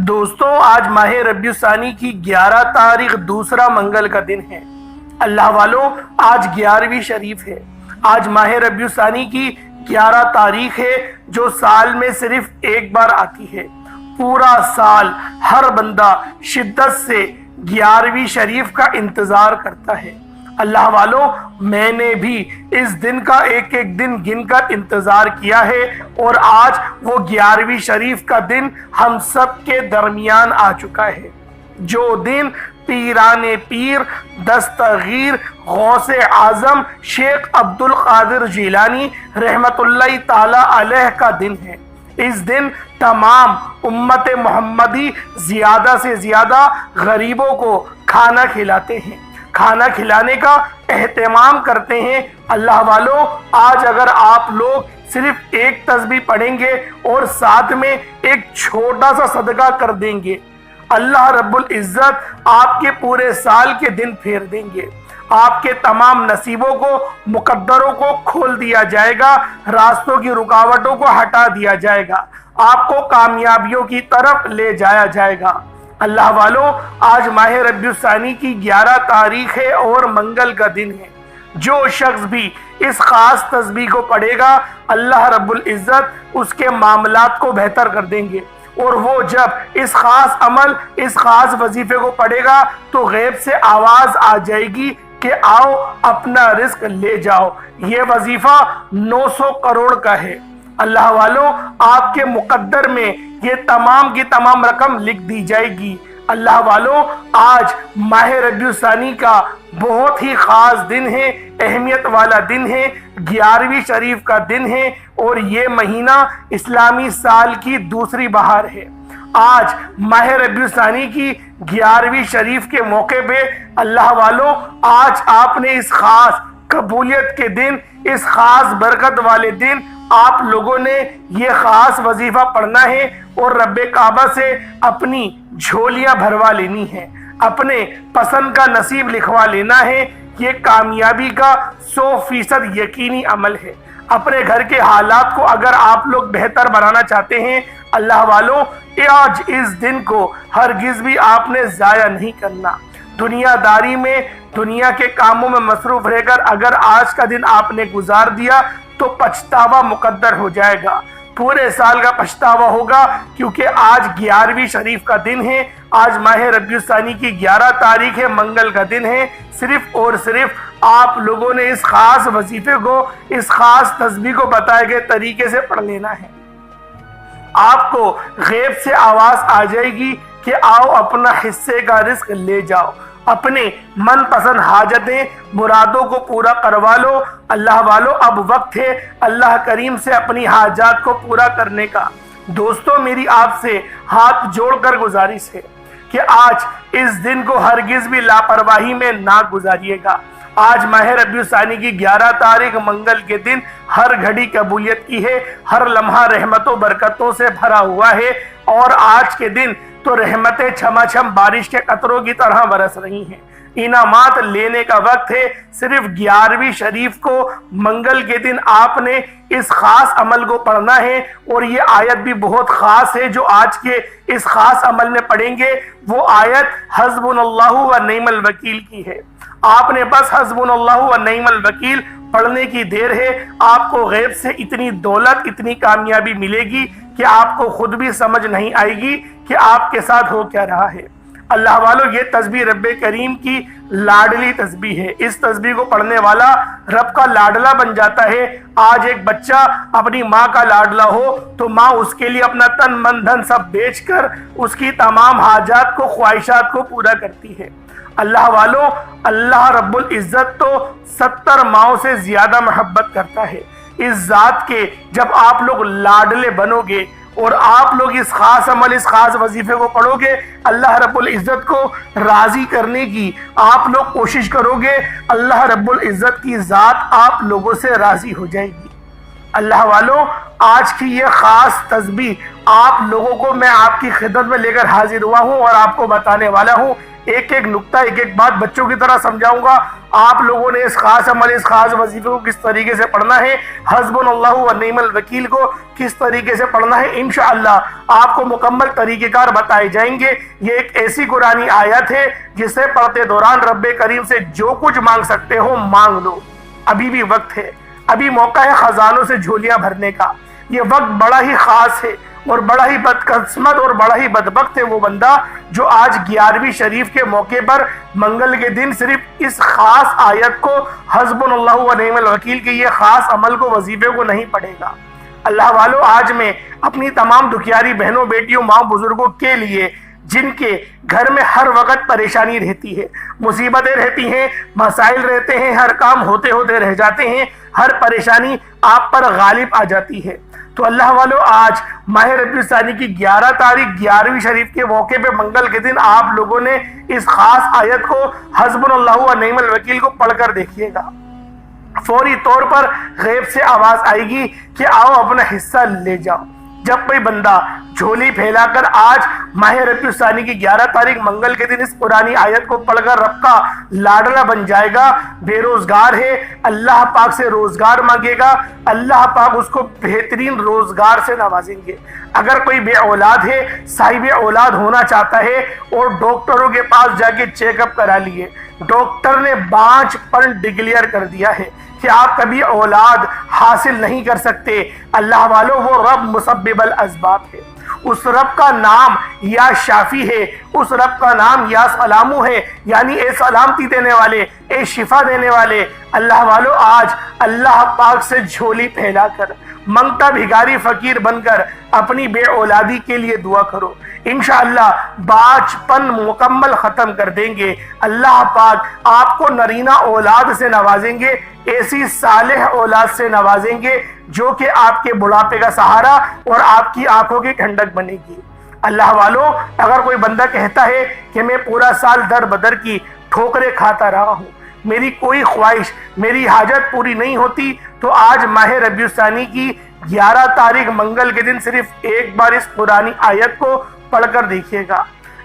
دوستوں، آج ماہ ربیع الثانی کی 11 تاریخ دوسرا منگل کا دن ہے۔ اللہ والوں، آج 11ویں شریف ہے۔ آج ماہ ربیع الثانی کی 11 تاریخ ہے جو سال میں صرف ایک بار آتی ہے۔ پورا سال ہر بندہ شدت سے 11ویں شریف کا انتظار کرتا ہے۔ اللہ والوں، میں نے بھی اس دن کا ایک ایک دن گن کر انتظار کیا ہے اور آج وہ 11ویں شریف کا دن ہم سب کے درمیان آ چکا ہے، جو دن پیران پیر دستگیر غوث اعظم شیخ عبدالقادر جیلانی رحمت اللہ تعالی علیہ کا دن ہے۔ اس دن تمام امت محمدی زیادہ سے زیادہ غریبوں کو کھانا کھلاتے ہیں، کھانا کھلانے کا اہتمام کرتے ہیں۔ اللہ والوں، آج اگر آپ لوگ صرف ایک تسبیح پڑھیں گے اور ساتھ میں ایک چھوٹا سا صدقہ کر دیں گے، اللہ رب العزت آپ کے پورے سال کے دن پھیر دیں گے۔ آپ کے تمام نصیبوں کو، مقدروں کو کھول دیا جائے گا، راستوں کی رکاوٹوں کو ہٹا دیا جائے گا، آپ کو کامیابیوں کی طرف لے جایا جائے گا۔ اللہ والوں، آج ماہ ربیع الثانی کی 11 تاریخ ہے اور منگل کا دن ہے۔ جو شخص بھی اس خاص تسبیح کو پڑھے گا، اللہ رب العزت اس کے معاملات کو بہتر کر دیں گے، اور وہ جب اس خاص عمل، اس خاص وظیفے کو پڑھے گا تو غیب سے آواز آ جائے گی کہ آؤ اپنا رزق لے جاؤ۔ یہ وظیفہ 900 کروڑ کا ہے۔ اللہ والوں، آپ کے مقدر میں یہ تمام کی تمام رقم لکھ دی جائے گی۔ اللہ والوں، آج ماہ ربیع الثانی کا بہت ہی خاص دن ہے، اہمیت والا دن ہے، 11ویں شریف کا دن ہے، اور یہ مہینہ اسلامی سال کی دوسری بہار ہے۔ آج ماہ ربیع الثانی کی 11ویں شریف کے موقع پہ اللہ والوں، آج آپ نے اس خاص قبولیت کے دن، اس خاص برکت والے دن آپ لوگوں نے یہ خاص وظیفہ پڑھنا ہے اور رب کعبہ سے اپنی جھولیاں بھروا لینی ہے، اپنے پسند کا نصیب لکھوا لینا ہے۔ یہ کامیابی کا 100% یقینی عمل ہے۔ اپنے گھر کے حالات کو اگر آپ لوگ بہتر بنانا چاہتے ہیں، اللہ والوں، آج اس دن کو ہرگز بھی آپ نے ضائع نہیں کرنا۔ دنیا داری میں، دنیا کے کاموں میں مصروف رہ کر اگر آج کا دن آپ نے گزار دیا تو پچھتاوا مقدر ہو جائے گا، پورے سال کا پچھتاوا ہوگا، کیونکہ آج 11ویں شریف کا دن ہے۔ آج ماہ ربیع الثانی کی 11 تاریخ ہے، منگل کا دن ہے۔ صرف اور صرف آپ لوگوں نے اس خاص وظیفے کو، اس خاص تسبیح کو بتائے گئے طریقے سے پڑھ لینا ہے۔ آپ کو غیب سے آواز آ جائے گی کہ آؤ اپنا حصے کا رزق لے جاؤ، اپنے من پسند حاجتیں، مرادوں کو پورا کروا لو۔ اللہ والوں، اب وقت ہے اللہ کریم سے اپنی حاجات کو پورا کرنے کا۔ دوستوں، میری آپ سے ہاتھ جوڑ کر گزارش ہے کہ آج اس دن کو ہرگز بھی لاپرواہی میں نہ گزاریے گا۔ آج ماہ ربیع الثانی کی 11 تاریخ منگل کے دن ہر گھڑی قبولیت کی ہے، ہر لمحہ رحمتوں برکتوں سے بھرا ہوا ہے، اور آج کے دن تو رحمتیں چھما چھم بارش کے قطروں کی طرح برس رہی ہیں۔ انعامات لینے کا وقت ہے۔ صرف 11ویں شریف کو منگل کے دن آپ نے اس خاص عمل کو پڑھنا ہے، اور یہ آیت بھی بہت خاص ہے جو آج کے اس خاص عمل میں پڑھیں گے۔ وہ آیت حسبنا اللہ و نعم الوکیل کی ہے۔ آپ نے بس حسبنا اللہ و نعم الوکیل پڑھنے کی دیر ہے۔ آپ کو غیب سے اتنی دولت، اتنی کامیابی ملے گی کہ آپ کو خود بھی سمجھ نہیں آئے گی کہ آپ کے ساتھ ہو کیا رہا ہے۔ اللہ والوں، یہ تسبیح رب کریم کی لاڈلی تسبیح ہے۔ اس تسبیح کو پڑھنے والا رب کا لاڈلا بن جاتا ہے۔ آج ایک بچہ اپنی ماں کا لاڈلا ہو تو ماں اس کے لیے اپنا تن من دھن سب بیچ کر اس کی تمام حاجات کو، خواہشات کو پورا کرتی ہے۔ اللہ والوں، اللہ رب العزت تو 70 ماؤں سے زیادہ محبت کرتا ہے۔ اس ذات کے جب آپ لوگ لاڈلے بنو گے اور آپ لوگ اس خاص عمل، اس خاص وظیفے کو پڑھو گے، اللہ رب العزت کو راضی کرنے کی آپ لوگ کوشش کرو گے، اللہ رب العزت کی ذات آپ لوگوں سے راضی ہو جائے گی۔ اللہ والوں، آج کی یہ خاص تسبیح آپ لوگوں کو میں آپ کی خدمت میں لے کر حاضر ہوا ہوں اور آپ کو بتانے والا ہوں۔ ایک ایک نقطہ، ایک ایک بات بچوں کی طرح سمجھاؤں گا۔ آپ لوگوں نے اس خاص عمل، اس خاص وظیفے کو کس طریقے سے پڑھنا ہے، حسبنا اللہ و نعم الوکیل کو کس طریقے سے پڑھنا ہے، انشاءاللہ آپ کو مکمل طریقہ کار بتائے جائیں گے۔ یہ ایک ایسی قرآنی آیت ہے جسے پڑھتے دوران رب کریم سے جو کچھ مانگ سکتے ہو مانگ لو۔ ابھی بھی وقت ہے، ابھی موقع ہے خزانوں سے جھولیاں بھرنے کا۔ یہ وقت بڑا ہی خاص ہے اور بڑا ہی بدقسمت اور بڑا ہی بدبخت ہے وہ بندہ جو آج 11ویں شریف کے موقع پر منگل کے دن صرف اس خاص آیت کو، حسبنا اللہ و نعم الوکیل کے یہ خاص عمل کو، وظیفے کو نہیں پڑھے گا۔ اللہ والو، آج میں اپنی تمام دکھیاری بہنوں، بیٹیوں، ماں، بزرگوں کے لیے جن کے گھر میں ہر وقت پریشانی رہتی ہے، مصیبتیں رہتی ہیں، مسائل رہتے ہیں، ہر کام ہوتے ہوتے رہ جاتے ہیں، ہر پریشانی آپ پر غالب آ جاتی ہے، تو اللہ والو آج ماہ ربیع الثانی کی 11 تاریخ 11ویں شریف کے موقع پہ منگل کے دن آپ لوگوں نے اس خاص آیت کو، حسبنا اللہ و نعم الوکیل کو پڑھ کر دیکھیے گا۔ فوری طور پر غیب سے آواز آئے گی کہ آؤ اپنا حصہ لے جاؤ۔ جب کوئی بندہ جھولی پھیلا کر آج ماہ ربیع الثانی کی 11 تاریخ منگل کے دن اس قرآنی آیت کو پڑھ کر رب کا لاڈلا بن جائے گا، بے روزگار ہے، اللہ پاک سے روزگار مانگے گا، اللہ پاک اس کو بہترین روزگار سے نوازیں گے۔ اگر کوئی بے اولاد ہے، صاحب اولاد ہونا چاہتا ہے اور ڈاکٹروں کے پاس جا کے چیک اپ کرا لیے، ڈاکٹر نے 5 ڈکلیئر کر دیا ہے کہ آپ کبھی اولاد حاصل نہیں کر سکتے، اللہ والوں وہ رب مسبب الاسباب ہے۔ اس رب کا نام یا شافی ہے، اس رب کا نام یا سلامو ہے، یعنی اے سلامتی دینے والے، اے شفا دینے والے۔ اللہ والوں آج اللہ پاک سے جھولی پھیلا کر، منگتا بھگاری فقیر بن کر اپنی بے اولادی کے لیے دعا کرو، انشاءاللہ بچپن مکمل ختم کر دیں گے۔ اللہ پاک آپ کو نرینہ اولاد سے نوازیں گے، ایسی صالح اولاد سے نوازیں گے جو کہ آپ کے بڑھاپے کا سہارا اور آپ کی آنکھوں کی ٹھنڈک بنے گی۔ اللہ والوں، اگر کوئی بندہ کہتا ہے کہ میں پورا سال در بدر کی ٹھوکریں کھاتا رہا ہوں، میری کوئی خواہش، میری حاجت پوری نہیں ہوتی، تو آج ماہ ربیع الثانی کی 11 تاریخ منگل کے دن صرف ایک بار اس قرآنی آیت کو پڑھ کر دیکھیے گا،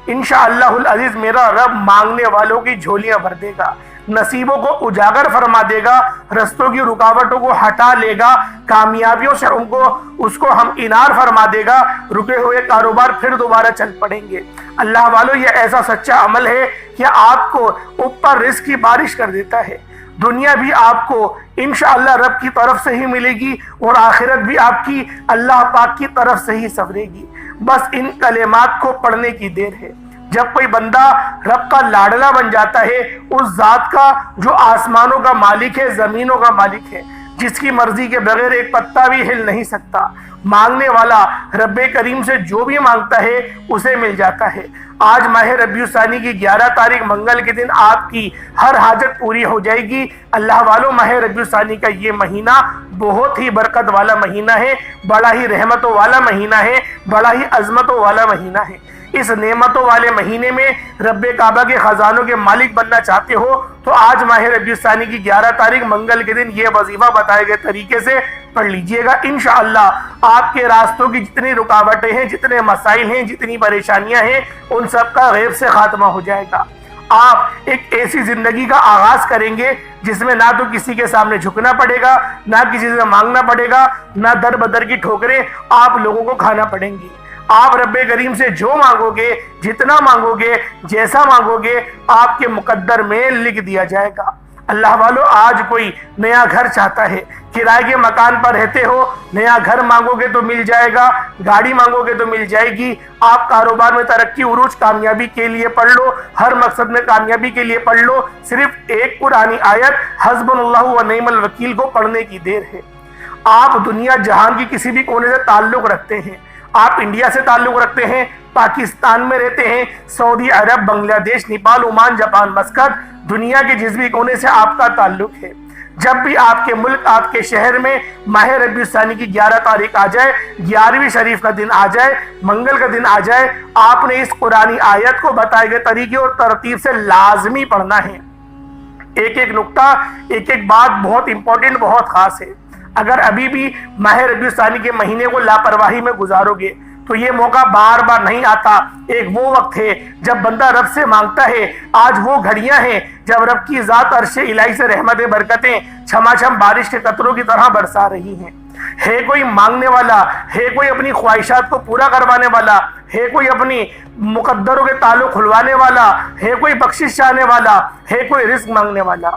انشاءاللہ العزیز میرا رب مانگنے والوں کی جھولیاں بھر دے گا، نصیبوں کو اجاگر فرما دے گا، رستوں کی رکاوٹوں کو ہٹا لے گا، کامیابیوں سے اس کو ہم انار فرما دے گا، رکے ہوئے کاروبار پھر دوبارہ چل پڑیں گے۔ اللہ والو، یہ ایسا سچا عمل ہے کہ آپ کو اوپر رزق کی بارش کر دیتا ہے، دنیا بھی آپ کو انشاءاللہ رب کی طرف سے ہی ملے گی اور آخرت بھی آپ کی اللہ پاک کی طرف سے ہی سنورے گی۔ بس ان کلمات کو پڑھنے کی دیر ہے۔ جب کوئی بندہ رب کا لاڈلا بن جاتا ہے، اس ذات کا جو آسمانوں کا مالک ہے، زمینوں کا مالک ہے، جس کی مرضی کے بغیر ایک پتا بھی ہل نہیں سکتا، مانگنے والا رب کریم سے جو بھی مانگتا ہے اسے مل جاتا ہے۔ آج ماہ ربیع الثانی کی 11 تاریخ منگل کے دن آپ کی ہر حاجت پوری ہو جائے گی۔ اللہ والوں، ماہ ربیع الثانی کا یہ مہینہ بہت ہی برکت والا مہینہ ہے، بڑا ہی رحمتوں والا مہینہ ہے، بڑا ہی عظمتوں والا مہینہ ہے۔ اس نعمتوں والے مہینے میں رب کعبہ کے خزانوں کے مالک بننا چاہتے ہو تو آج ماہ ربیع الثانی کی 11 تاریخ منگل کے دن یہ وظیفہ بتائے گئے طریقے سے پڑھ لیجئے گا، انشاءاللہ آپ کے راستوں کی جتنی رکاوٹیں ہیں، جتنے مسائل ہیں، جتنی پریشانیاں ہیں، ان سب کا غیب سے خاتمہ ہو جائے گا۔ آپ ایک ایسی زندگی کا آغاز کریں گے جس میں نہ تو کسی کے سامنے جھکنا پڑے گا، نہ کسی سے مانگنا پڑے گا، نہ در بدر کی ٹھوکریں آپ لوگوں کو کھانا پڑیں گی۔ آپ رب کریم سے جو مانگو گے، جتنا مانگو گے، جیسا مانگو گے، آپ کے مقدر میں لکھ دیا جائے گا۔ اللہ والو، آج کوئی نیا گھر چاہتا ہے، کرائے کے مکان پر رہتے ہو، نیا گھر مانگو گے تو مل جائے گا، گاڑی مانگو گے تو مل جائے گی۔ آپ کاروبار میں ترقی عروج کامیابی کے لیے پڑھ لو، ہر مقصد میں کامیابی کے لیے پڑھ لو، صرف ایک قرآنی آیت حسبنا اللہ و نعم الوکیل کو پڑھنے کی دیر ہے۔ آپ دنیا جہان کی کسی بھی کونے سے تعلق رکھتے ہیں، آپ انڈیا سے تعلق رکھتے ہیں، پاکستان میں رہتے ہیں، سعودی عرب، بنگلہ دیش، نیپال، عمان، جاپان، مسقط، دنیا کے جس بھی کونے سے آپ کا تعلق ہے، جب بھی آپ کے ملک، آپ کے شہر میں ماہ ربیع الثانی کی 11 تاریخ آ جائے، 11ویں شریف کا دن آ جائے، منگل کا دن آ جائے، آپ نے اس قرآنی آیت کو بتائے گئے طریقے اور ترتیب سے لازمی پڑھنا ہے۔ ایک ایک نقطہ، ایک ایک بات بہت امپورٹنٹ، بہت خاص ہے۔ اگر ابھی بھی ماہ ربیع الثانی کے مہینے کو لاپرواہی میں گزارو گے تو یہ موقع بار بار نہیں آتا۔ ایک وہ وقت ہے جب بندہ رب سے مانگتا ہے، آج وہ گھڑیاں ہیں جب رب کی ذات عرش الہی سے رحمت برکتیں چھما چھم بارش کے قطروں کی طرح برسا رہی ہیں۔ ہے کوئی مانگنے والا، ہے کوئی اپنی خواہشات کو پورا کروانے والا، ہے کوئی اپنی مقدروں کے تعلق کھلوانے والا، ہے کوئی بخشش چاہنے والا، ہے کوئی رزق مانگنے والا۔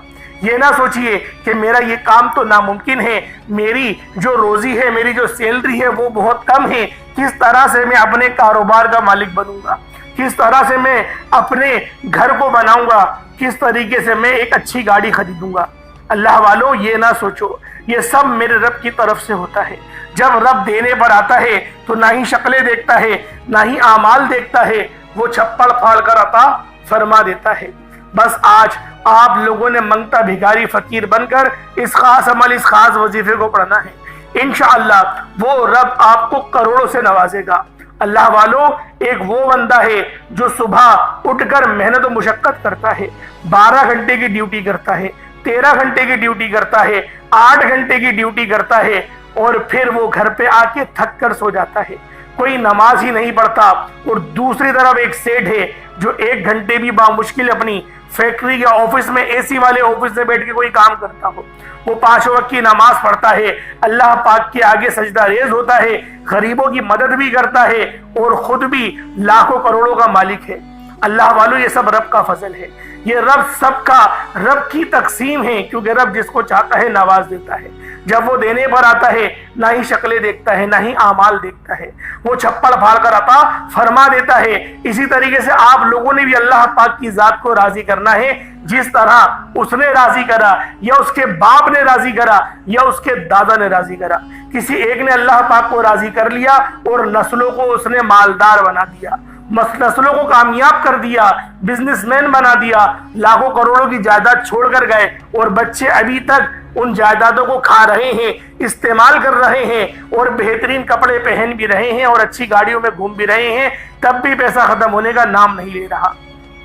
یہ نہ سوچئے کہ میرا یہ کام تو ناممکن ہے، میری جو روزی ہے، میری جو سیلری ہے وہ بہت کم ہے، کس طرح سے میں اپنے کاروبار کا مالک بنوں گا، کس طرح سے میں اپنے گھر کو بناؤں گا، کس طریقے سے میں ایک اچھی گاڑی خریدوں گا۔ اللہ والوں یہ نہ سوچو، یہ سب میرے رب کی طرف سے ہوتا ہے۔ جب رب دینے پر آتا ہے تو نہ ہی شکلیں دیکھتا ہے، نہ ہی اعمال دیکھتا ہے، وہ چھپڑ پھاڑ کر عطا فرما دیتا ہے۔ بس آج آپ لوگوں نے منگتا بھکاری فقیر بن کر اس خاص عمل، اس خاص وظیفے کو پڑھنا ہے۔ انشاءاللہ وہ رب آپ کو کروڑوں سے نوازے گا۔ اللہ والوں، ایک وہ بندہ ہے جو صبح اٹھ کر محنت و مشقت کرتا ہے، 12 گھنٹے کی ڈیوٹی کرتا ہے، 13 گھنٹے کی ڈیوٹی کرتا ہے، 8 گھنٹے کی ڈیوٹی کرتا ہے، اور پھر وہ گھر پہ آ کے تھک کر سو جاتا ہے، کوئی نماز ہی نہیں پڑھتا۔ اور دوسری طرف ایک سیٹ ہے جو 1 گھنٹے بھی بامشکل اپنی فیکٹری یا آفس میں اے سی والے آفس میں بیٹھ کے کوئی کام کرتا ہو، وہ 5 وقت کی نماز پڑھتا ہے، اللہ پاک کے آگے سجدہ ریز ہوتا ہے، غریبوں کی مدد بھی کرتا ہے، اور خود بھی لاکھوں کروڑوں کا مالک ہے۔ اللہ والوں، یہ سب رب کا فضل ہے، یہ رب سب کا، رب کی تقسیم ہے، کیونکہ رب جس کو چاہتا ہے نواز دیتا ہے۔ جب وہ دینے پر آتا ہے نہ ہی شکلیں دیکھتا ہے، نہ ہی اعمال دیکھتا ہے، وہ چھپڑ پھاڑ کر عطا فرما دیتا ہے۔ اسی طریقے سے آپ لوگوں نے بھی اللہ پاک کی ذات کو راضی کرنا ہے، جس طرح اس نے راضی کرا، یا اس کے باپ نے راضی کرا، یا اس کے دادا نے راضی کرا۔ کسی ایک نے اللہ پاک کو راضی کر لیا اور نسلوں کو اس نے مالدار بنا دیا، نسلوں کو کامیاب کر دیا، بزنس مین بنا دیا، لاکھوں کروڑوں کی جائیداد چھوڑ کر گئے، اور بچے ابھی تک ان جائیدادوں کو کھا رہے ہیں، استعمال کر رہے ہیں، اور بہترین کپڑے پہن بھی رہے ہیں، اور اچھی گاڑیوں میں گھوم بھی رہے ہیں، تب بھی پیسہ ختم ہونے کا نام نہیں لے رہا۔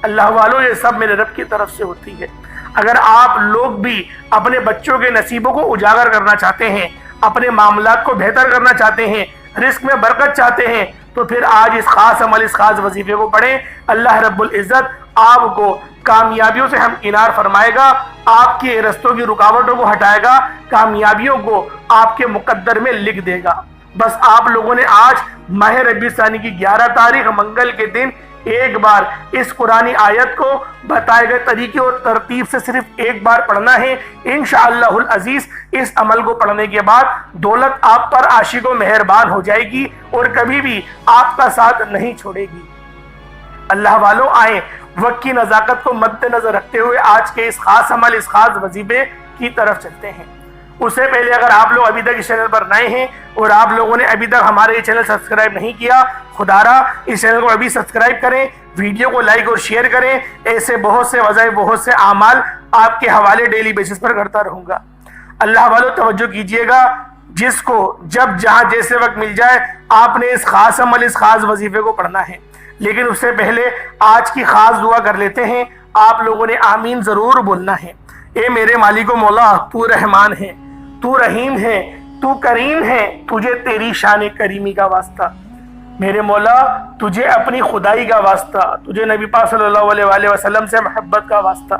اللہ والوں، یہ سب میرے رب کی طرف سے ہوتی ہے۔ اگر آپ لوگ بھی اپنے بچوں کے نصیبوں کو اجاگر کرنا چاہتے ہیں، اپنے معاملات کو بہتر کرنا چاہتے ہیں، رزق میں برکت چاہتے ہیں، تو پھر آج اس خاص عمل، اس خاص وظیفے کو پڑھیں۔ اللہ رب العزت آپ کو کامیابیوں سے ہمکنار فرمائے گا، آپ کے رستوں کی رکاوٹوں کو ہٹائے گا، کامیابیوں کو آپ کے مقدر میں لکھ دے گا۔ بس آپ لوگوں نے آج ماہ ربیع الثانی کی 11 تاریخ منگل کے دن ایک بار اس قرآنی آیت کو بتائے گئے طریقے اور ترتیب سے صرف ایک بار پڑھنا ہے۔ انشاءاللہ العزیز اس عمل کو پڑھنے کے بعد دولت آپ پر عاشق و مہربان ہو جائے گی، اور کبھی بھی آپ کا ساتھ نہیں چھوڑے گی۔ اللہ والوں، آئیں وقت کی نزاکت کو مد نظر رکھتے ہوئے آج کے اس خاص عمل، اس خاص وظیفے کی طرف چلتے ہیں۔ اس سے پہلے اگر آپ لوگ ابھی تک اس چینل پر نئے ہیں اور آپ لوگوں نے ابھی تک ہمارے یہ چینل سبسکرائب نہیں کیا، خدا را اس چینل کو ابھی سبسکرائب کریں، ویڈیو کو لائک اور شیئر کریں۔ ایسے بہت سے وظائف، بہت سے اعمال آپ کے حوالے ڈیلی بیسس پر کرتا رہوں گا۔ اللہ والوں، توجہ کیجئے گا، جس کو جب جہاں جیسے وقت مل جائے آپ نے اس خاص عمل، اس خاص وظیفے کو پڑھنا ہے، لیکن اس سے پہلے آج کی خاص دعا کر لیتے ہیں۔ آپ لوگوں نے آمین ضرور بولنا ہے۔ اے میرے مالک و مولا، تو رحمان ہے، تو رحیم ہے، تو کریم ہے، تجھے تیری شان کریمی کا واسطہ۔ میرے مولا، تجھے اپنی خدائی کا واسطہ، تجھے نبی پاک صلی اللہ علیہ وآلہ وسلم سے محبت کا واسطہ،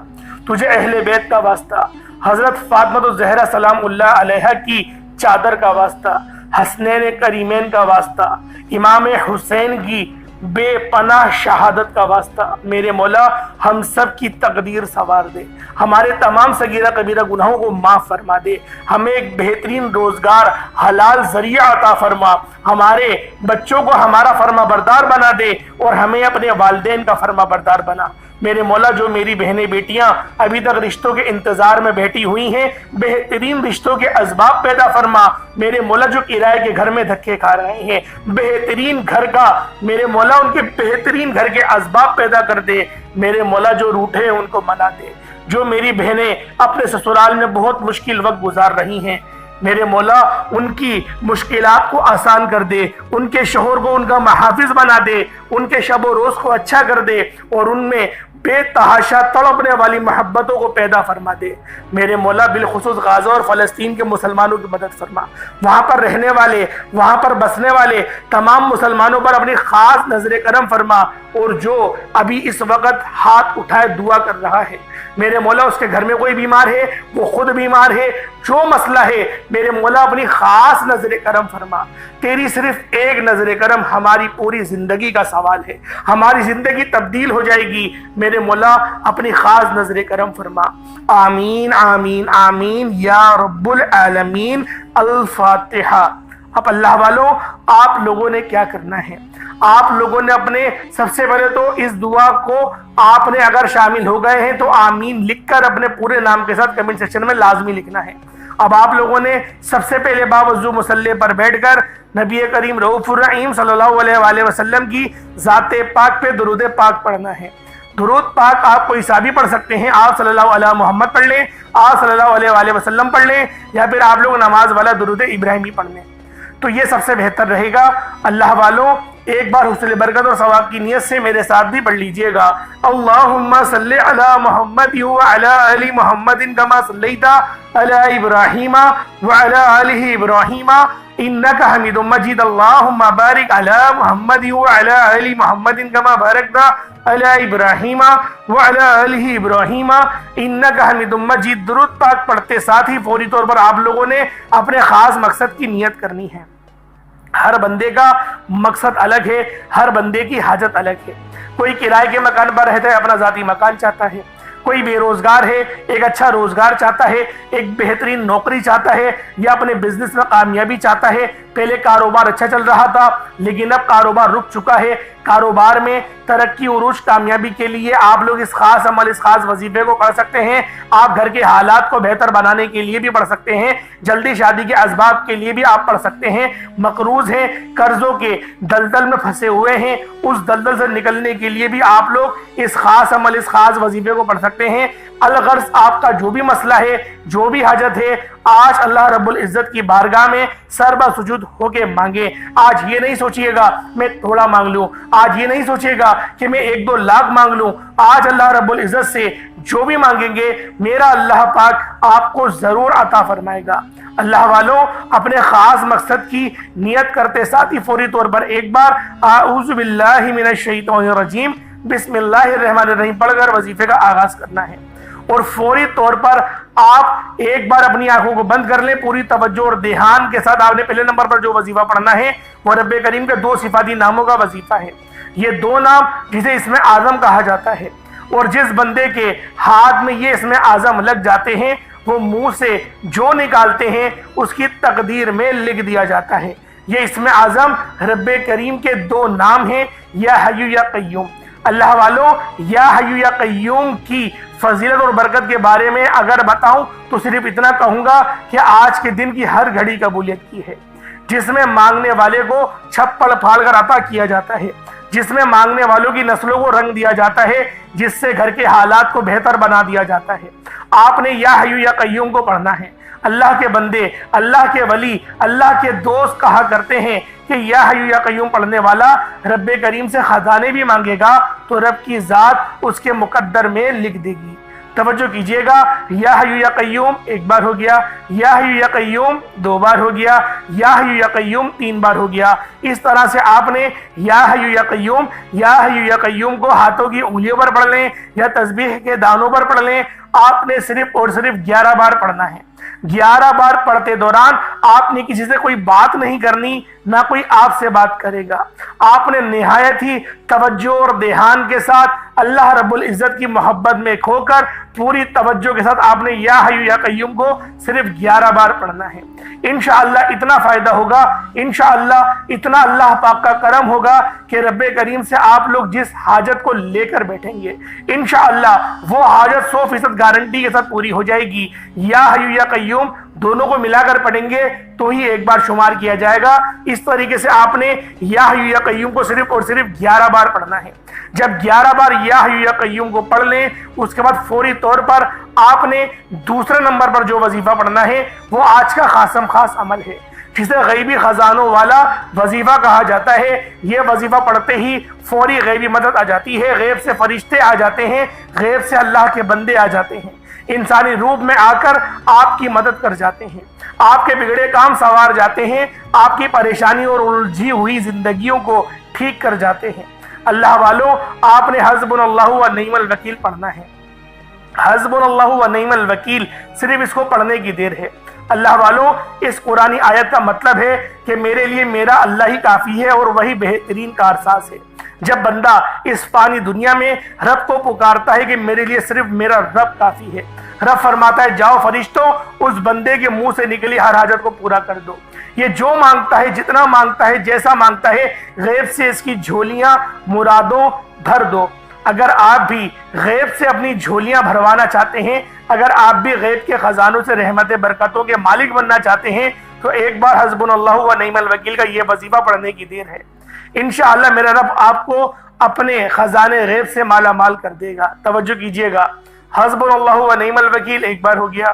تجھے اہل بیت کا واسطہ، حضرت فاطمہ الزہرا سلام اللہ علیہا کی چادر کا واسطہ، حسنین کریمین کا واسطہ، امام حسین کی بے پناہ شہادت کا واسطہ۔ میرے مولا، ہم سب کی تقدیر سنوار دے، ہمارے تمام صغیرہ کبیرہ گناہوں کو معاف فرما دے، ہمیں ایک بہترین روزگار، حلال ذریعہ عطا فرما، ہمارے بچوں کو ہمارا فرما بردار بنا دے، اور ہمیں اپنے والدین کا فرما بردار بنا۔ میرے مولا، جو میری بہنیں بیٹیاں ابھی تک رشتوں کے انتظار میں بیٹھی ہوئی ہیں، بہترین رشتوں کے اسباب پیدا فرما۔ میرے مولا، جو کرائے کے گھر میں دھکے کھا رہے ہیں، بہترین گھر کا میرے مولا ان کے بہترین گھر کے اسباب پیدا کر دے۔ میرے مولا، جو روٹھے ہیں ان کو منا دے۔ جو میری بہنیں اپنے سسرال میں بہت مشکل وقت گزار رہی ہیں، میرے مولا ان کی مشکلات کو آسان کر دے، ان کے شوہر کو ان کا محافظ بنا دے، ان کے شب و روز کو اچھا کر دے، اور ان میں بے تحاشا تڑپنے والی محبتوں کو پیدا فرما دے۔ میرے مولا بالخصوص غزہ اور فلسطین کے مسلمانوں کی مدد فرما، وہاں پر رہنے والے، وہاں پر بسنے والے تمام مسلمانوں پر اپنی خاص نظر کرم فرما، اور جو ابھی اس وقت ہاتھ اٹھائے دعا کر رہا ہے میرے مولا اس کے گھر میں کوئی بیمار ہے، وہ خود بیمار ہے، جو مسئلہ ہے میرے مولا اپنی خاص نظر کرم فرما۔ تیری صرف ایک نظر کرم ہماری پوری زندگی کا سوال ہے، ہماری زندگی تبدیل ہو جائے گی، میرے مولا اپنی خاص نظر کرم فرما۔ آمین آمین آمین یا رب العالمین۔ الفاتحہ۔ اب اللہ والوں آپ لوگوں نے کیا کرنا ہے؟ آپ لوگوں نے اپنے سب سے پہلے تو اس دعا کو آپ نے اگر شامل ہو گئے ہیں تو آمین لکھ کر اپنے پورے نام کے ساتھ کمنٹ سیکشن میں لازمی لکھنا ہے۔ اب آپ لوگوں نے سب سے پہلے باوضو مصلی پر بیٹھ کر نبی کریم رؤوف الرحیم صلی اللہ علیہ وآلہ وسلم کی ذات پاک پہ درود پاک پڑھنا ہے۔ درود پاک آپ کوئی سا بھی پڑھ سکتے ہیں، آپ صلی اللہ علیہ محمد پڑھ لیں، آپ صلی اللہ علیہ وآلہ وسلم پڑھ لیں، یا پھر آپ لوگ نماز والا درود ابراہیمی پڑھ لیں، تو یہ سب سے بہتر رہے گا۔ اللہ والوں ایک بار حصول برکت اور ثواب کی نیت سے میرے ساتھ بھی پڑھ لیجئے گا۔ اللہم صلی علی محمد وعلی آل محمد کما صلیت علی ابراہیم وعلی آل ابراہیم انک حمید مجید۔ اللہم بارک علی محمد وعلی آل محمد کما بارکت علی ابراہیم وعلی آل ابراہیم انک حمید مجید۔ درود پاک پڑھتے ساتھ ہی فوری طور پر آپ لوگوں نے اپنے خاص مقصد کی نیت کرنی ہے۔ ہر بندے کا مقصد الگ ہے، ہر بندے کی حاجت الگ ہے۔ کوئی کرائے کے مکان پر رہتا ہے، اپنا ذاتی مکان چاہتا ہے، کوئی بے روزگار ہے، ایک اچھا روزگار چاہتا ہے، ایک بہترین نوکری چاہتا ہے، یا اپنے بزنس میں کامیابی چاہتا ہے۔ پہلے کاروبار اچھا چل رہا تھا لیکن اب کاروبار رک چکا ہے۔ کاروبار میں ترقی عروج کامیابی کے لیے آپ لوگ اس خاص عمل، اس خاص وظیفے کو پڑھ سکتے ہیں۔ آپ گھر کے حالات کو بہتر بنانے کے لیے بھی پڑھ سکتے ہیں، جلدی شادی کے اسباب کے لیے بھی آپ پڑھ سکتے ہیں۔ مقروض ہیں، قرضوں کے دلدل میں پھنسے ہوئے ہیں، اس دلدل سے نکلنے کے لیے بھی آپ لوگ اس خاص عمل، اس خاص وظیفے کو پڑھ سکتے ہیں۔ الغرض آپ کا جو بھی مسئلہ ہے، جو بھی حاجت ہے، آج اللہ رب العزت کی بارگاہ میں سر بسجود ہو کے مانگے۔ آج یہ نہیں سوچئے گا میں تھوڑا مانگ لوں، آج یہ نہیں سوچئے گا کہ میں 1-2 لاکھ مانگ لوں۔ آج اللہ رب العزت سے جو بھی مانگیں گے میرا اللہ پاک آپ کو ضرور عطا فرمائے گا۔ اللہ والوں اپنے خاص مقصد کی نیت کرتے ساتھ ہی فوری طور پر ایک بار اعوذ باللہ من الشیطان الرجیم بسم اللہ الرحمن الرحیم پڑھ کر وظیفے کا آغاز کرنا ہے، اور فوری طور پر آپ ایک بار اپنی آنکھوں کو بند کر لیں، پوری توجہ اور دھیان کے ساتھ۔ آپ نے پہلے نمبر پر جو وظیفہ پڑھنا ہے وہ رب کریم کے 2 صفاتی ناموں کا وظیفہ ہے۔ یہ 2 نام جسے اسم اعظم کہا جاتا ہے، اور جس بندے کے ہاتھ میں یہ اسم اعظم لگ جاتے ہیں وہ منہ سے جو نکالتے ہیں اس کی تقدیر میں لکھ دیا جاتا ہے۔ یہ اسم اعظم رب کریم کے 2 نام ہیں، یا حی یا قیوم۔ اللہ والوں یا حی یا قیوم کی فضیلت اور برکت کے بارے میں اگر بتاؤں تو صرف اتنا کہوں گا کہ آج کے دن کی ہر گھڑی قبولیت کی ہے، جس میں مانگنے والے کو چھپڑ پھاڑ کر عطا کیا جاتا ہے، جس میں مانگنے والوں کی نسلوں کو رنگ دیا جاتا ہے، جس سے گھر کے حالات کو بہتر بنا دیا جاتا ہے۔ آپ نے یا حی یا قیوم کو پڑھنا ہے۔ اللہ کے بندے، اللہ کے ولی، اللہ کے دوست کہا کرتے ہیں کہ یا حی یا قیوم پڑھنے والا رب کریم سے خزانے بھی مانگے گا تو رب کی ذات اس کے مقدر میں لکھ دے گی۔ توجہ کیجئے گا، یا حی یا قیوم 1 بار ہو گیا، یا حی یا قیوم 2 بار ہو گیا، یا حی یا قیوم 3 بار ہو گیا۔ اس طرح سے آپ نے یا حی یا قیوم کو ہاتھوں کی انگلیوں پر پڑھ لیں یا تسبیح کے دانوں پر پڑھ لیں۔ آپ نے صرف اور صرف 11 بار پڑھنا ہے۔ 11 بار پڑھتے دوران آپ نے کسی سے کوئی بات نہیں کرنی، نہ کوئی آپ سے بات کرے گا۔ آپ نے نہایت ہی توجہ اور دھیان کے ساتھ اللہ رب العزت کی محبت میں کھو کر پوری توجہ کے ساتھ آپ نے یا حی یا قیوم کو صرف 11 بار پڑھنا ہے۔ انشاءاللہ اتنا فائدہ ہوگا، انشاءاللہ اتنا اللہ پاک کا کرم ہوگا کہ رب کریم سے آپ لوگ جس حاجت کو لے کر بیٹھیں گے انشاءاللہ وہ حاجت 100% گارنٹی کے ساتھ پوری ہو جائے گی۔ یا حی یا قیوم دونوں کو ملا کر پڑھیں گے تو ہی ایک بار شمار کیا جائے گا۔ اس طریقے سے آپ نے یا حی یا قیوم کو صرف اور صرف 11 بار پڑھنا ہے۔ جب 11 بار یا حی یا قیوم کو پڑھ لیں اس کے بعد فوری طور پر آپ نے دوسرے نمبر پر جو وظیفہ پڑھنا ہے وہ آج کا خاصم خاص عمل ہے، جسے غیبی خزانوں والا وظیفہ کہا جاتا ہے۔ یہ وظیفہ پڑھتے ہی فوری غیبی مدد آ جاتی ہے، غیب سے فرشتے آ جاتے ہیں، غیب سے اللہ کے بندے آ جاتے ہیں، انسانی روپ میں آ کر آپ کی مدد کر جاتے ہیں، آپ کے بگڑے کام سنوار جاتے ہیں، آپ کی پریشانی اور الجھی ہوئی زندگیوں کو ٹھیک کر جاتے ہیں۔ اللہ والوں، آپ نے حسبنا اللہ و نعم الوکیل پڑھنا ہے۔ حسبنا اللہ و نعم الوکیل، صرف اس کو پڑھنے کی دیر ہے۔ اللہ والوں، اس قرآنی آیت کا مطلب ہے کہ میرے لیے میرا اللہ ہی کافی ہے اور وہی بہترین کارساز ہے۔ جب بندہ اس فانی دنیا میں رب کو پکارتا ہے کہ میرے لیے صرف میرا رب کافی ہے، رب فرماتا ہے جاؤ فرشتوں، اس بندے کے منہ سے نکلی ہر حاجت کو پورا کر دو۔ یہ جو مانگتا ہے، جتنا مانگتا ہے، جیسا مانگتا ہے، غیب سے اس کی جھولیاں مرادوں بھر دو۔ اگر آپ بھی غیب سے اپنی جھولیاں بھروانا چاہتے ہیں، اگر آپ بھی غیب کے خزانوں سے رحمت برکتوں کے مالک بننا چاہتے ہیں، تو ایک بار حسبنا اللہ و نعم الوکیل کا یہ وظیفہ پڑھنے کی دیر ہے۔ انشاءاللہ میرا رب آپ کو اپنے خزانے غیب سے مالا مال کر دے گا۔ توجہ کیجئے گا، حسبنا اللہ و نعم الوکیل ایک بار ہو گیا،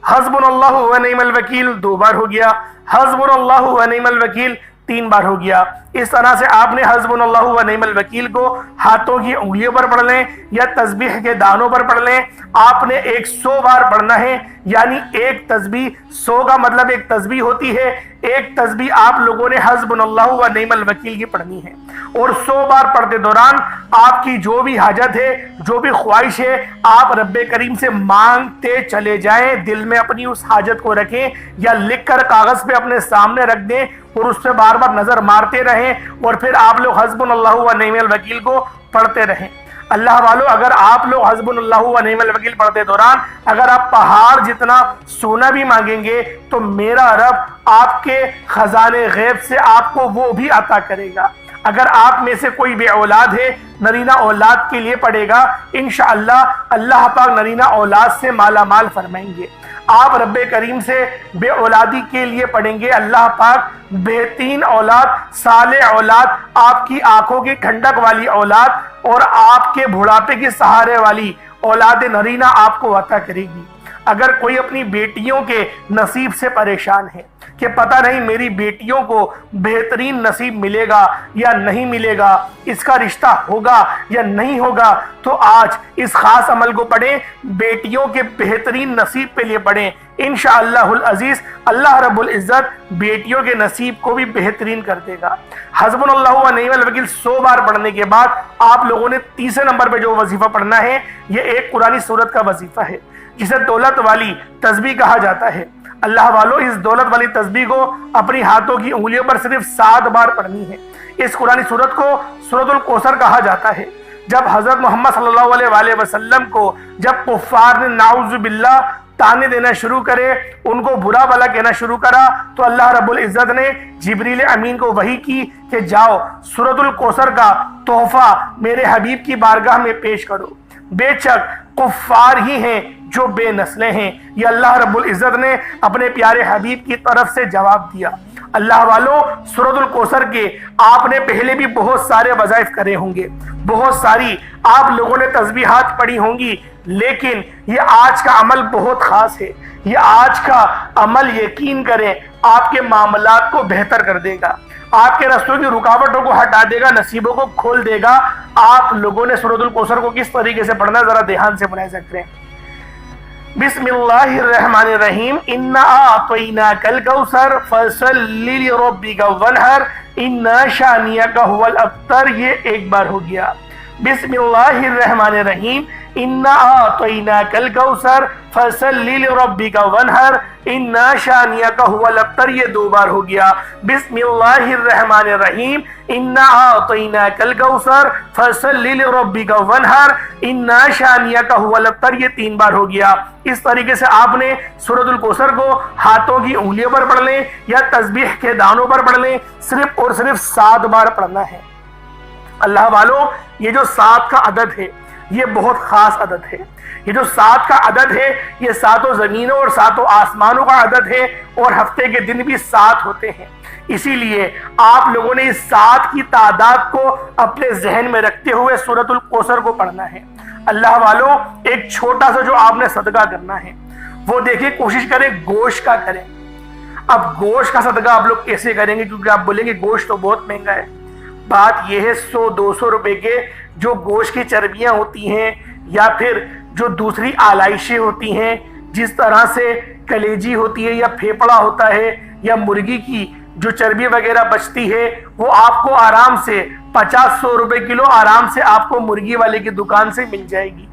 حسبنا اللہ و نعم الوکیل دو بار ہو گیا، حسبنا اللہ و نعم الوکیل تین بار ہو گیا۔ اس طرح سے آپ نے حسبنا اللہ و نعم الوکیل کو ہاتھوں کی انگلیوں پر پڑھ لیں یا تسبیح کے دانوں پر پڑھ لیں۔ آپ نے 100 بار پڑھنا ہے، یعنی ایک تسبیح، 100 کا مطلب ایک تسبیح ہوتی ہے، ایک تسبیح آپ لوگوں نے حسبنا اللہ و نعم الوکیل کی پڑھنی ہے، اور 100 بار پڑھتے دوران آپ کی جو بھی حاجت ہے، جو بھی خواہش ہے، آپ رب کریم سے مانگتے چلے جائیں۔ دل میں اپنی اس حاجت کو رکھیں یا لکھ کر کاغذ پہ اپنے سامنے رکھ دیں اور اس پہ بار بار نظر مارتے رہیں، اور پھر آپ لوگ حسبنا اللہ و نعم الوکیل کو پڑھتے رہیں۔ اللہ والو، اگر آپ لوگ حسبنا اللہ و نعم الوکیل پڑھتے دوران اگر آپ پہاڑ جتنا سونا بھی مانگیں گے تو میرا رب آپ کے خزانے غیب سے آپ کو وہ بھی عطا کرے گا۔ اگر آپ میں سے کوئی بے اولاد ہے، نرینہ اولاد کے لیے پڑھے گا، انشاءاللہ اللہ پاک نرینہ اولاد سے مالا مال فرمائیں گے۔ آپ رب کریم سے بے اولادی کے لیے پڑھیں گے، اللہ پاک بہترین اولاد، صالح اولاد، آپ کی آنکھوں کی ٹھنڈک والی اولاد اور آپ کے بڑھاپے کے سہارے والی اولاد نرینہ آپ کو عطا کرے گی۔ اگر کوئی اپنی بیٹیوں کے نصیب سے پریشان ہے کہ پتہ نہیں میری بیٹیوں کو بہترین نصیب ملے گا یا نہیں ملے گا، اس کا رشتہ ہوگا یا نہیں ہوگا، تو آج اس خاص عمل کو پڑھیں، بیٹیوں کے بہترین نصیب پہ لیے پڑھیں۔ انشاءاللہ العزیز اللہ رب العزت بیٹیوں کے نصیب کو بھی بہترین کر دے گا۔ حسبنا اللہ و نعم الوکیل 100 بار پڑھنے کے بعد آپ لوگوں نے تیسرے نمبر پہ جو وظیفہ پڑھنا ہے، یہ ایک قرآنی سورت کا وظیفہ ہے جسے دولت والی تسبیح کہا جاتا ہے۔ اللہ والوں، اس دولت والی تسبیح کو اپنی ہاتھوں کی انگلیوں پر صرف 7 بار پڑھنی ہے۔ اس قرآنی سورت کو سورۃ الکوثر کہا جاتا ہے۔ جب حضرت محمد صلی اللہ علیہ وآلہ وسلم کو جب کفار نے نعوذ باللہ تانے دینا شروع کرے، ان کو برا بھلا کہنا شروع کرا، تو اللہ رب العزت نے جبریل امین کو وحی کی کہ جاؤ سورۃ الکوثر کا تحفہ میرے حبیب کی بارگاہ میں پیش کرو۔ بے شک کفار ہی ہیں جو بے نسلیں ہیں، یہ اللہ رب العزت نے اپنے پیارے حبیب کی طرف سے جواب دیا۔ اللہ والوں، سورۃ الکوثر کے آپ نے پہلے بھی بہت سارے وظائف کرے ہوں گے، بہت ساری آپ لوگوں نے تسبیحات پڑھی ہوں گی، لیکن یہ آج کا عمل بہت خاص ہے۔ یہ آج کا عمل یقین کریں آپ کے معاملات کو بہتر کر دے گا، آپ کے رستوں کی رکاوٹوں کو ہٹا دے گا، نصیبوں کو کھول دے گا۔ آپ لوگوں نے سورۃ الکوثر کو کس طریقے سے پڑھنا، ذرا دھیان سے ملاحظہ کریں۔ بسم اللہ الرحمن الرحیم، انا اعطیناک الکوثر فصل لربک وانحر ان شانئک ھو الابتر، یہ ایک بار ہو گیا۔ بسم اللہ الرحمن الرحیم، انا اعطیناک الکوثر فصل لربک وانحر ان شانئک ھو الابتر، یہ 2 بار ہو گیا۔ بسم اللہ الرحمن الرحیم، انا اعطیناک الکوثر فصل لربک وانحر ان شانئک ھو الابتر، یہ 3 بار ہو گیا۔ اس طریقے سے آپ نے سورۃ الکوثر کو ہاتھوں کی انگلیوں پر پڑھ لیں یا تسبیح کے دانوں پر پڑھ لیں، صرف اور صرف 7 بار پڑھنا ہے۔ اللہ والوں، یہ جو 7 کا عدد ہے یہ بہت خاص عدد ہے۔ یہ جو 7 کا عدد ہے یہ 7 زمینوں اور 7 آسمانوں کا عدد ہے، اور ہفتے کے دن بھی 7 ہوتے ہیں۔ اسی لیے آپ لوگوں نے اس 7 کی تعداد کو اپنے ذہن میں رکھتے ہوئے سورۃ الکوثر کو پڑھنا ہے۔ اللہ والوں ایک چھوٹا سا جو آپ نے صدقہ کرنا ہے وہ دیکھیں کوشش کریں گوشت کا کریں. اب گوشت کا صدقہ آپ لوگ کیسے کریں گے؟ کیونکہ آپ بولیں گے گوشت تو بہت مہنگا ہے. بات یہ ہے 100-200 روپے کے جو گوشت کی چربیاں ہوتی ہیں یا پھر جو دوسری آلائشیں ہوتی ہیں جس طرح سے کلیجی ہوتی ہے یا پھیپڑا ہوتا ہے یا مرغی کی جو چربی وغیرہ بچتی ہے وہ آپ کو آرام سے 50-100 روپے کلو آرام سے آپ کو مرغی والے کی دکان سے مل جائے گی.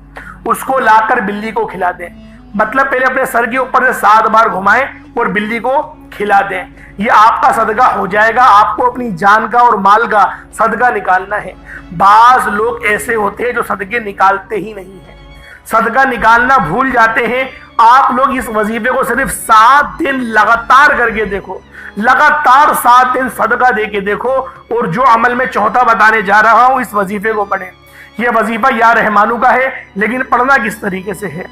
اس کو لا کر بلی کو کھلا دیں. مطلب پہلے اپنے سر کے اوپر سے 7 بار گھمائیں اور بلی کو کھلا دیں. یہ آپ کا صدقہ ہو جائے گا. آپ کو اپنی جان کا اور مال کا صدقہ نکالنا ہے. بعض لوگ ایسے ہوتے ہیں جو صدقے نکالتے ہی نہیں ہیں, صدقہ نکالنا بھول جاتے ہیں. آپ لوگ اس وظیفے کو صرف 7 دن لگاتار کر کے دیکھو, لگاتار 7 دن صدقہ دے کے دیکھو, اور جو عمل میں چوتھا بتانے جا رہا ہوں اس وظیفے کو پڑھیں. یہ وظیفہ یا رحمانو کا ہے, لیکن پڑھنا کس طریقے سے ہے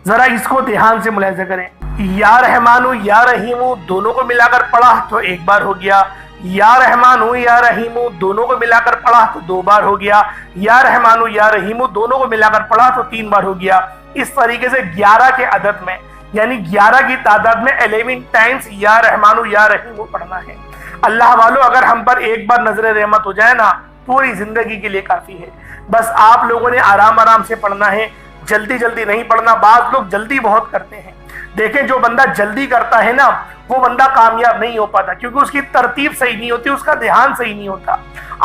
ذرا اس کو دھیان سے ملاحظہ کریں. یا رحمانو یا رحیمو دونوں کو ملا کر پڑھا تو 1 بار ہو گیا. یا رحمانو یا رحیمو دونوں کو ملا کر پڑھا تو 2 بار ہو گیا. یا رحمانو یا رحیمو دونوں کو ملا کر پڑھا تو 3 بار ہو گیا. اس طریقے سے 11 کے عدد میں یعنی 11 کی تعداد میں 11 ٹائمز یا رحمانو یا رحیمو پڑھنا ہے. اللہ والو اگر ہم پر ایک بار نظر رحمت ہو جائے نا پوری زندگی کے لیے کافی ہے. بس آپ لوگوں نے آرام آرام سے پڑھنا ہے, جلدی جلدی نہیں پڑھنا. بعض لوگ جلدی بہت کرتے ہیں. دیکھیں جو بندہ جلدی کرتا ہے نا وہ بندہ کامیاب نہیں ہو پاتا, کیونکہ اس کی ترتیب صحیح نہیں ہوتی, اس کا دھیان صحیح نہیں ہوتا.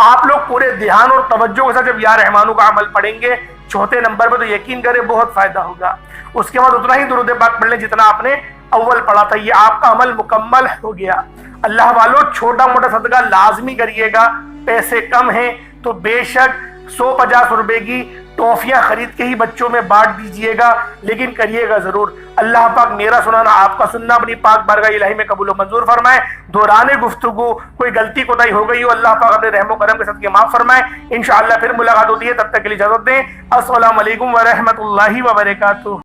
آپ لوگ پورے دھیان اور توجہ کے ساتھ جب یا رحمانو کا عمل پڑھیں گے 4تھے نمبر پہ تو یقین کریں بہت فائدہ ہوگا. اس کے بعد اتنا ہی درود پاک پڑھ لیں جتنا آپ نے اول پڑھا تھا. یہ آپ کا عمل مکمل ہو گیا. اللہ والو چھوٹا موٹا صدقہ لازمی کریے گا. پیسے کم ہیں تو بے شک 150 روپے کی ٹافیاں خرید کے ہی بچوں میں بانٹ دیجئے گا, لیکن کریے گا ضرور. اللہ پاک میرا سنانا آپ کا سننا اپنی پاک بارگاہ الہی میں قبول و منظور فرمائے. دوران گفتگو کوئی غلطی کوتاہی ہو گئی ہو اللہ پاک اپنے رحم و کرم کے صدقے معاف فرمائے. انشاءاللہ پھر ملاقات ہوتی ہے, تب تک کے لیے اجازت دیں. السلام علیکم ورحمۃ اللہ وبرکاتہ.